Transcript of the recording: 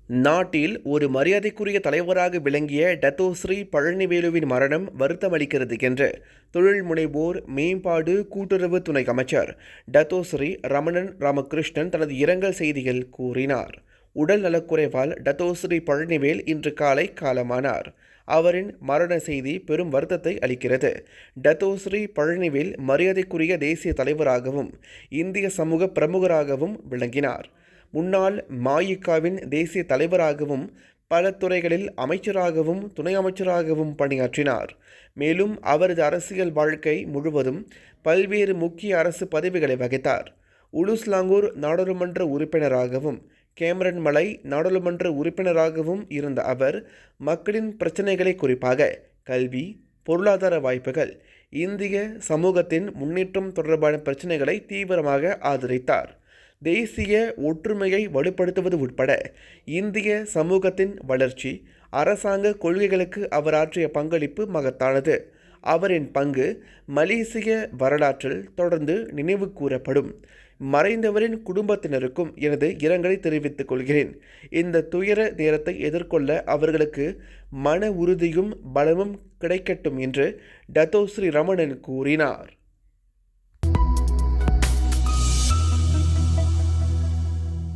நாட்டில் ஒரு மரியாதைக்குரிய தலைவராக விளங்கிய டத்தோஸ்ரீ பழனிவேலுவின் மரணம் வருத்தமளிக்கிறது என்று தொழில் முனைவோர் மேம்பாடு கூட்டுறவு துணை அமைச்சர் டத்தோஸ்ரீ ரமணன் ராமகிருஷ்ணன் தனது இரங்கல் செய்தியில் கூறினார். உடல் நலக்குறைவால் டத்தோஸ்ரீ பழனிவேல் இன்று காலை காலமானார். அவரின் மரண செய்தி பெரும் வருத்தத்தை அளிக்கிறது. டத்தோஸ்ரீ பழனிவேல் மரியாதைக்குரிய தேசிய தலைவராகவும் இந்திய சமூக பிரமுகராகவும் விளங்கினார். முன்னாள் மஇகவின் தேசிய தலைவராகவும் பல துறைகளில் அமைச்சராகவும் துணை அமைச்சராகவும் பணியாற்றினார். மேலும் அவரது அரசியல் வாழ்க்கை முழுவதும் பல்வேறு முக்கிய அரசு பதவிகளை வகித்தார். உலுஸ்லாங்கூர் நாடாளுமன்ற உறுப்பினராகவும் கேமரன் மலை நாடாளுமன்ற உறுப்பினராகவும் இருந்த அவர் மக்களின் பிரச்சினைகளை, குறிப்பாக கல்வி, பொருளாதார வாய்ப்புகள், இந்திய சமூகத்தின் முன்னேற்றம் தொடர்பான பிரச்சினைகளை தீவிரமாக ஆதரித்தார். தேசிய ஒற்றுமையை வலுப்படுத்துவது உட்பட இந்திய சமூகத்தின் வளர்ச்சி, அரசாங்க கொள்கைகளுக்கு அவர் ஆற்றிய பங்களிப்பு மகத்தானது. அவரின் பங்கு மலேசிய வரலாற்றில் தொடர்ந்து நினைவு கூறப்படும். மறைந்தவரின் குடும்பத்தினருக்கும் எனது இரங்கலை தெரிவித்துக் கொள்கிறேன். இந்த துயர நேரத்தை எதிர்கொள்ள அவர்களுக்கு மன உறுதியும் பலமும் கிடைக்கட்டும் என்று டத்தோஸ்ரீ ரமணன் கூறினார்.